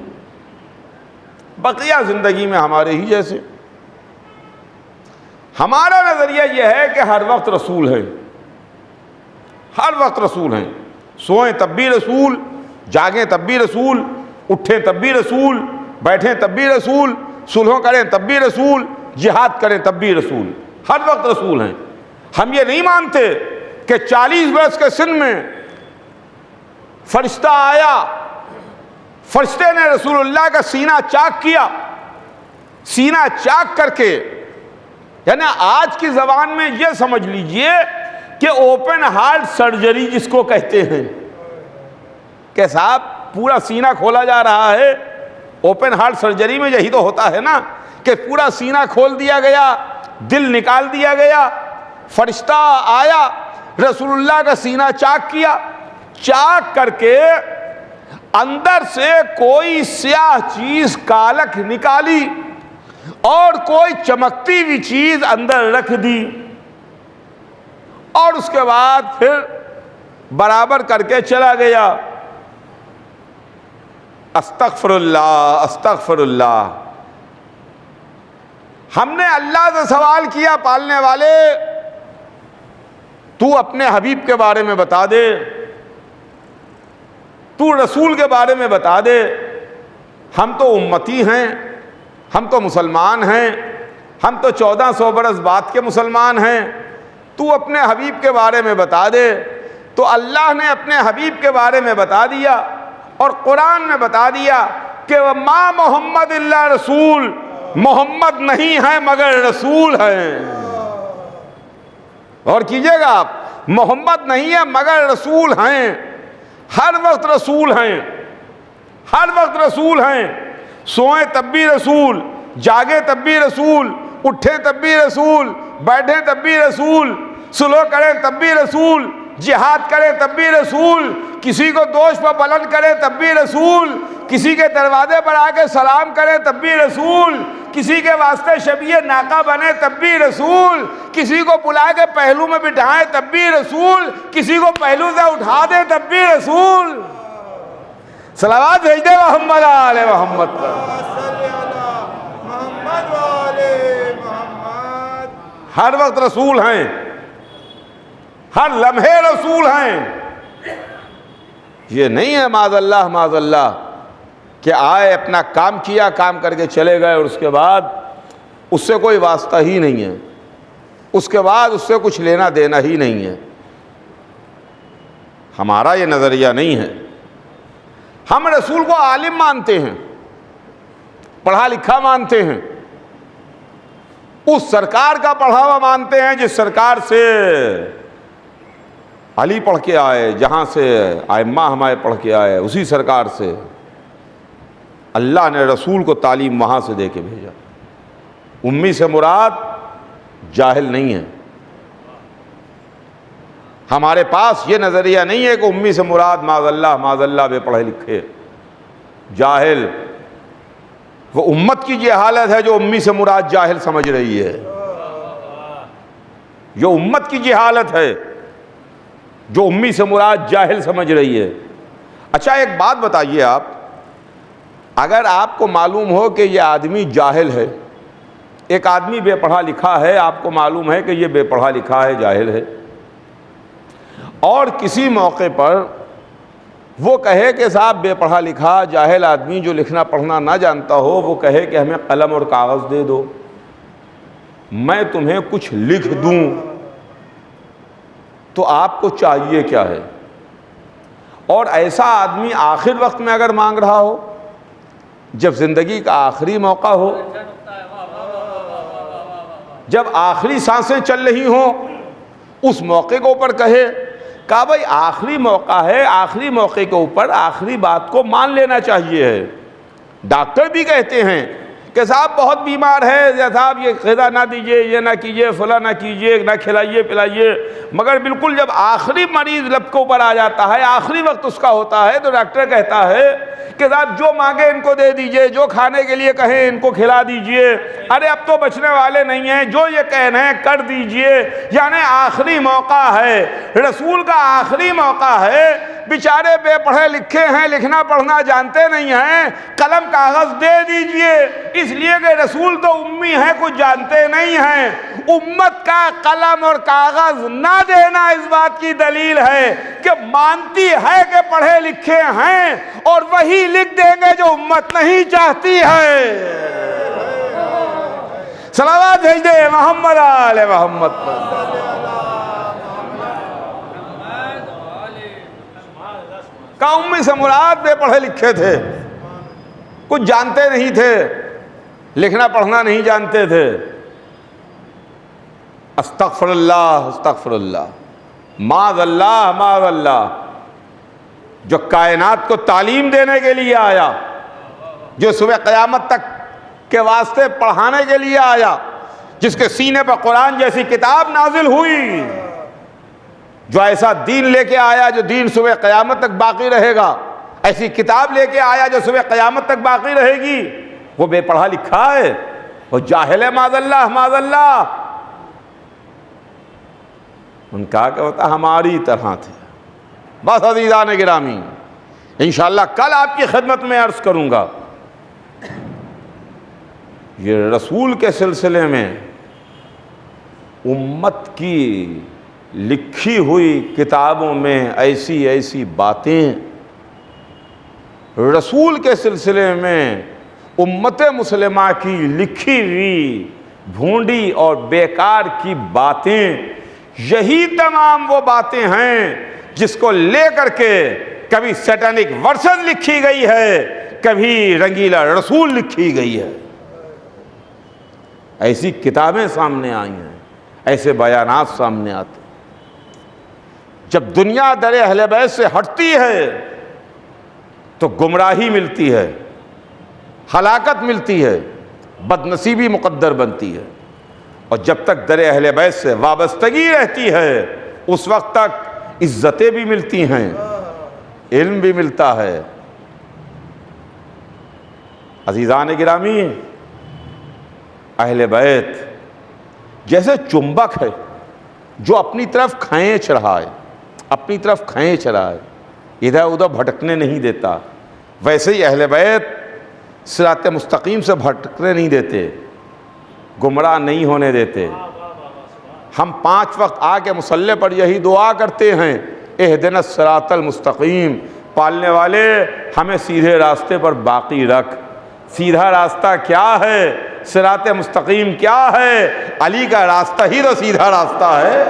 بقیہ زندگی میں ہمارے ہی جیسے۔ ہمارا نظریہ یہ ہے کہ ہر وقت رسول ہیں، ہر وقت رسول ہیں، سوئیں تب بھی رسول، جاگیں تب بھی رسول، اٹھیں تب بھی رسول، بیٹھیں تب بھی رسول، صلح کریں تب بھی رسول، جہاد کریں تب بھی رسول، ہر وقت رسول ہیں۔ ہم یہ نہیں مانتے کہ 40 برس کے سن میں فرشتہ آیا، فرشتے نے رسول اللہ کا سینہ چاک کیا، سینہ چاک کر کے، یعنی آج کی زبان میں یہ سمجھ لیجئے کہ اوپن ہارٹ سرجری جس کو کہتے ہیں کہ صاحب پورا سینہ کھولا جا رہا ہے۔ اوپن ہارٹ سرجری میں یہی تو ہوتا ہے نا کہ پورا سینہ کھول دیا گیا، دل نکال دیا گیا، فرشتہ آیا، رسول اللہ کا سینہ چاک کیا، چاک کر کے اندر سے کوئی سیاہ چیز کالک نکالی اور کوئی چمکتی ہوئی چیز اندر رکھ دی، اور اس کے بعد پھر برابر کر کے چلا گیا۔ استغفر اللہ استغفر اللہ۔ ہم نے اللہ سے سوال کیا، پالنے والے تو اپنے حبیب کے بارے میں بتا دے، تو رسول کے بارے میں بتا دے، ہم تو امتی ہیں، ہم تو مسلمان ہیں، ہم تو 1400 برس بعد کے مسلمان ہیں، تو اپنے حبیب کے بارے میں بتا دے۔ تو اللہ نے اپنے حبیب کے بارے میں بتا دیا اور قرآن میں بتا دیا کہ وَمَا مُحَمَّدٌ إِلَّا رَسُولٌ محمد نہیں ہیں مگر رسول ہیں. اور کیجئے گا آپ, محمد نہیں ہے مگر رسول ہیں. ہر وقت رسول ہیں, ہر وقت رسول ہیں. سوئیں تب بھی رسول, جاگے تب بھی رسول, اٹھیں تب بھی رسول, بیٹھیں تب بھی رسول, سلو کریں تب بھی رسول, جہاد کریں تب بھی رسول, کسی کو دوش پر بلند کریں تب بھی رسول, کسی کے دروازے پر آ کے سلام کریں تب بھی رسول, کسی کے واسطے شبیہ ناقہ بنے تب بھی رسول, کسی کو بلا کے پہلو میں بٹھائیں تب بھی رسول, کسی کو پہلو سے اٹھا دیں تب بھی رسول. صلوات بھیج دے محمد آل محمد پر. صلی اللہ محمد والے محمد. ہر وقت رسول ہیں, ہر لمحے رسول ہیں. یہ نہیں ہے معاذ اللہ کہ آئے اپنا کام کیا, کام کر کے چلے گئے اور اس کے بعد اس سے کوئی واسطہ ہی نہیں ہے, اس کے بعد اس سے کچھ لینا دینا ہی نہیں ہے. ہمارا یہ نظریہ نہیں ہے. ہم رسول کو عالم مانتے ہیں, پڑھا لکھا مانتے ہیں, اس سرکار کا پڑھا ہوا مانتے ہیں جس سرکار سے علی پڑھ کے آئے, جہاں سے ائمہ ہمارے پڑھ کے آئے, اسی سرکار سے اللہ نے رسول کو تعلیم وہاں سے دے کے بھیجا. امی سے مراد جاہل نہیں ہے. ہمارے پاس یہ نظریہ نہیں ہے کہ امی سے مراد معاذ اللہ بے پڑھے لکھے جاہل. وہ امت کی یہ حالت ہے جو امی سے مراد جاہل سمجھ رہی ہے. جو امت کی یہ حالت ہے جو امی سے مراد جاہل سمجھ رہی ہے. اچھا ایک بات بتائیے آپ, اگر آپ کو معلوم ہو کہ یہ آدمی جاہل ہے, ایک آدمی بے پڑھا لکھا ہے, آپ کو معلوم ہے کہ یہ بے پڑھا لکھا ہے, جاہل ہے, اور کسی موقع پر وہ کہے کہ صاحب بے پڑھا لکھا جاہل آدمی جو لکھنا پڑھنا نہ جانتا ہو, وہ کہے کہ ہمیں قلم اور کاغذ دے دو, میں تمہیں کچھ لکھ دوں, تو آپ کو چاہیے کیا ہے؟ اور ایسا آدمی آخر وقت میں اگر مانگ رہا ہو, جب زندگی کا آخری موقع ہو, جب آخری سانسیں چل رہی ہوں, اس موقع کے اوپر کہے کہا بھائی آخری موقع ہے, آخری موقع کے اوپر آخری بات کو مان لینا چاہیے ہے. ڈاکٹر بھی کہتے ہیں کہ صاحب بہت بیمار ہے, یا صاحب یہ غذا نہ دیجئے, یہ نہ کیجئے, فلاں نہ کیجئے, نہ کھلائیے پلائیے, مگر بالکل جب آخری مریض لب کے اوپر آ جاتا ہے, آخری وقت اس کا ہوتا ہے, تو ڈاکٹر کہتا ہے کہ صاحب جو مانگے ان کو دے دیجئے, جو کھانے کے لیے کہیں ان کو کھلا دیجئے, ارے اب تو بچنے والے نہیں ہیں, جو یہ کہنا ہے کر دیجئے. یعنی آخری موقع ہے, رسول کا آخری موقع ہے. بیچارے بے پڑھے لکھے ہیں, لکھنا پڑھنا جانتے نہیں ہیں, قلم کاغذ دے دیجئے, اس لیے کہ رسول تو امی ہیں, کچھ جانتے نہیں ہیں. امت کا قلم اور کاغذ نہ دینا اس بات کی دلیل ہے کہ مانتی ہے کہ پڑھے لکھے ہیں, اور وہی لکھ دیں گے جو امت نہیں چاہتی ہے. صلوات بھیج دے محمد آل محمد پر. کا امی سے مراد بے پڑھے لکھے تھے, کچھ جانتے نہیں تھے, لکھنا پڑھنا نہیں جانتے تھے. استغفر اللہ استغفر اللہ, معاذ اللہ. جو کائنات کو تعلیم دینے کے لیے آیا, جو صبح قیامت تک کے واسطے پڑھانے کے لیے آیا, جس کے سینے پر قرآن جیسی کتاب نازل ہوئی, جو ایسا دین لے کے آیا جو دین صبح قیامت تک باقی رہے گا, ایسی کتاب لے کے آیا جو صبح قیامت تک باقی رہے گی, وہ بے پڑھا لکھا ہے, وہ جاہل ہے معاذ اللہ. ان کا کیا ہوتا ہماری طرح تھے. بس عزیزان گرامی, انشاءاللہ کل آپ کی خدمت میں عرض کروں گا, یہ رسول کے سلسلے میں امت کی لکھی ہوئی کتابوں میں ایسی باتیں, رسول کے سلسلے میں امت مسلمہ کی لکھی ہوئی بھونڈی اور بیکار کی باتیں, یہی تمام وہ باتیں ہیں جس کو لے کر کے کبھی سیٹانک ورسز لکھی گئی ہے, کبھی رنگیلا رسول لکھی گئی ہے. ایسی کتابیں سامنے آئی ہیں، ایسے بیانات سامنے آتے ہیں۔ جب دنیا در اہل بیت سے ہٹتی ہے تو گمراہی ملتی ہے، ہلاکت ملتی ہے، بدنصیبی مقدر بنتی ہے، اور جب تک در اہل بیت سے وابستگی رہتی ہے اس وقت تک عزتیں بھی ملتی ہیں، علم بھی ملتا ہے۔ عزیزان گرامی، اہل بیت جیسے چنبک ہے جو اپنی طرف کھینچ رہا ہے، اپنی طرف کھینچ رہا ہے، ادھر ادھر بھٹکنے نہیں دیتا، ویسے ہی اہل بیت صراط مستقیم سے بھٹکنے نہیں دیتے، گمراہ نہیں ہونے دیتے۔ ہم 5 وقت آ کے مصلی پر یہی دعا کرتے ہیں، اہدنا الصراط المستقیم، پالنے والے ہمیں سیدھے راستے پر باقی رکھ۔ سیدھا راستہ کیا ہے؟ صراط مستقیم کیا ہے؟ علی کا راستہ ہی تو سیدھا راستہ ہے،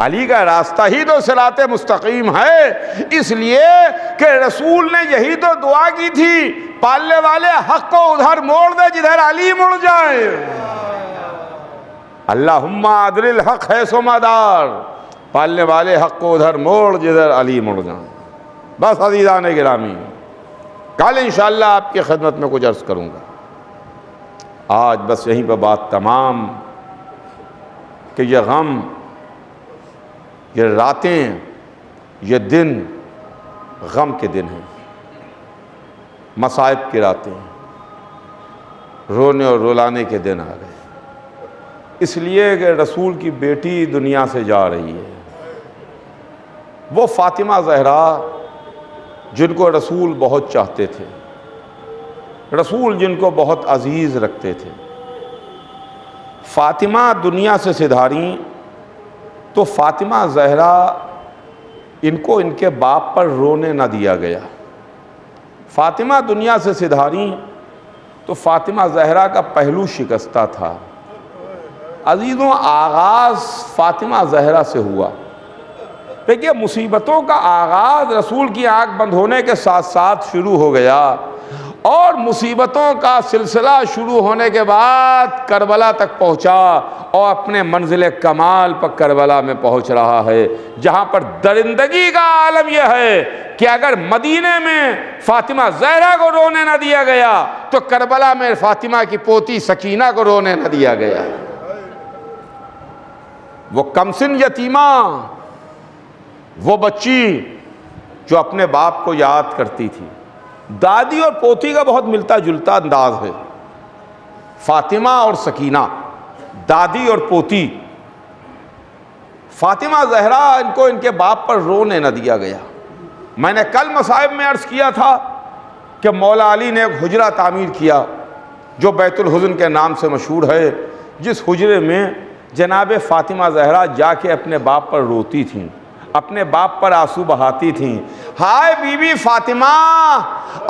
علی کا راستہ ہی تو صراط مستقیم ہے۔ اس لیے کہ رسول نے یہی تو دعا کی تھی، پالنے والے حق کو ادھر موڑ دے جدھر علی مڑ جائے۔ اللہم ادر الحق حیث ما دار، پالنے والے حق کو ادھر موڑ جدھر علی مڑ جائیں۔ بس عزیزان گرامی، کل انشاءاللہ آپ کی خدمت میں کچھ عرض کروں گا، آج بس یہیں پہ بات تمام، کہ یہ غم، یہ راتیں، یہ دن غم کے دن ہیں، مصائب کی راتیں، رونے اور رلانے کے دن آ گئے، اس لیے کہ رسول کی بیٹی دنیا سے جا رہی ہے۔ وہ فاطمہ زہرا جن کو رسول بہت چاہتے تھے، رسول جن کو بہت عزیز رکھتے تھے، فاطمہ دنیا سے سدھاریں تو فاطمہ زہرا ان کو ان کے باپ پر رونے نہ دیا گیا۔ فاطمہ دنیا سے سدھاریں تو فاطمہ زہرا کا پہلو شکستہ تھا۔ عزیزوں، آغاز فاطمہ زہرا سے ہوا، دیکھیے مصیبتوں کا آغاز رسول کی آنکھ بند ہونے کے ساتھ ساتھ شروع ہو گیا، اور مصیبتوں کا سلسلہ شروع ہونے کے بعد کربلا تک پہنچا، اور اپنے منزل کمال پر کربلا میں پہنچ رہا ہے، جہاں پر درندگی کا عالم یہ ہے کہ اگر مدینے میں فاطمہ زہرا کو رونے نہ دیا گیا تو کربلا میں فاطمہ کی پوتی سکینہ کو رونے نہ دیا گیا۔ وہ کمسن یتیمہ، وہ بچی جو اپنے باپ کو یاد کرتی تھی۔ دادی اور پوتی کا بہت ملتا جلتا انداز ہے، فاطمہ اور سکینہ، دادی اور پوتی۔ فاطمہ زہرا ان کو ان کے باپ پر رونے نہ دیا گیا۔ میں نے کل مصائب میں عرض کیا تھا کہ مولا علی نے ایک حجرہ تعمیر کیا جو بیت الحزن کے نام سے مشہور ہے، جس حجرے میں جناب فاطمہ زہرا جا کے اپنے باپ پر روتی تھیں، اپنے باپ پر آنسو بہاتی تھیں۔ ہائے بی بی فاطمہ،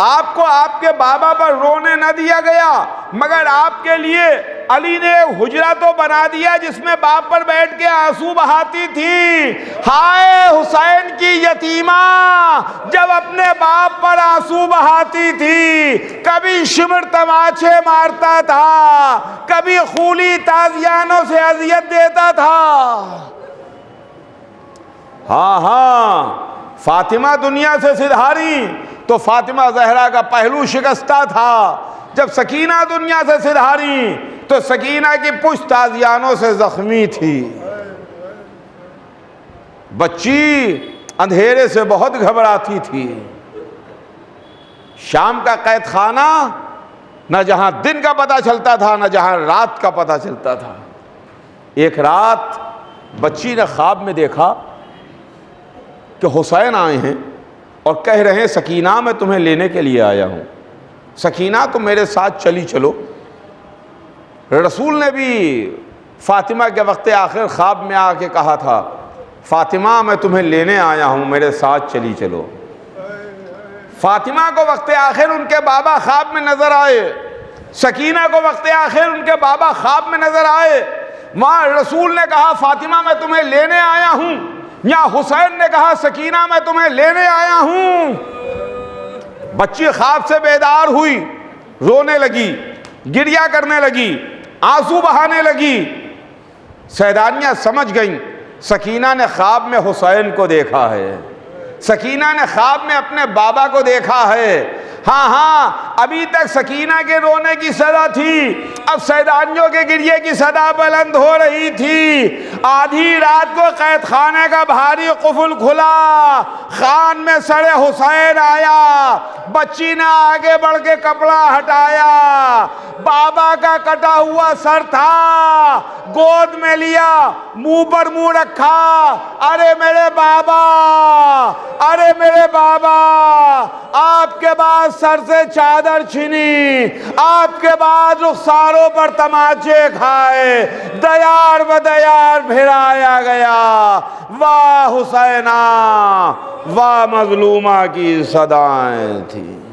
آپ کو آپ کے بابا پر رونے نہ دیا گیا، مگر آپ کے لیے علی نے حجرہ تو بنا دیا جس میں باپ پر بیٹھ کے آنسو بہاتی تھی۔ ہائے حسین کی یتیمہ، جب اپنے باپ پر آنسو بہاتی تھی، کبھی شمر تماچے مارتا تھا، کبھی خولی تازیانوں سے اذیت دیتا تھا۔ ہاں، فاطمہ دنیا سے سدھاری تو فاطمہ زہرا کا پہلو شکستہ تھا۔ جب سکینہ دنیا سے سدھاری تو سکینہ کی پشت تازیانوں سے زخمی تھی۔ بچی اندھیرے سے بہت گھبراتی تھی۔ شام کا قید خانہ، نہ جہاں دن کا پتہ چلتا تھا نہ جہاں رات کا پتہ چلتا تھا۔ ایک رات بچی نے خواب میں دیکھا کہ حسین آئے ہیں اور کہہ رہے ہیں سکینہ میں تمہیں لینے کے لیے آیا ہوں، سکینہ تم میرے ساتھ چلی چلو۔ رسول نے بھی فاطمہ کے وقت آخر خواب میں آ کے کہا تھا فاطمہ میں تمہیں لینے آیا ہوں، میرے ساتھ چلی چلو۔ فاطمہ کو وقت آخر ان کے بابا خواب میں نظر آئے، سکینہ کو وقت آخر ان کے بابا خواب میں نظر آئے۔ وہاں رسول نے کہا فاطمہ میں تمہیں لینے آیا ہوں، یا حسین نے کہا سکینہ میں تمہیں لینے آیا ہوں۔ بچی خواب سے بیدار ہوئی، رونے لگی۔ گریا کرنے لگی، آنسو بہانے لگی۔ سیدانیاں سمجھ گئیں سکینہ نے خواب میں حسین کو دیکھا ہے، سکینہ نے خواب میں اپنے بابا کو دیکھا ہے۔ ہاں ابھی تک سکینہ کے رونے کی صدا تھی، اب سیدانیوں کے گریے کی صدا بلند ہو رہی تھی۔ آدھی رات کو قید خانے کا بھاری قفل کھلا، خان میں سر حسین آیا، بچی نے آگے بڑھ کے کپڑا ہٹایا، بابا کا کٹا ہوا سر تھا، گود میں لیا، منہ پر منہ رکھا، ارے میرے بابا، ارے میرے بابا، آپ کے بعد سر سے چادر چھینی، آپ کے بعد رخساروں پر تماچے کھائے، دیار بدیار پھرایا گیا۔ واہ حسینہ، واہ مظلومہ کی صدائیں تھی۔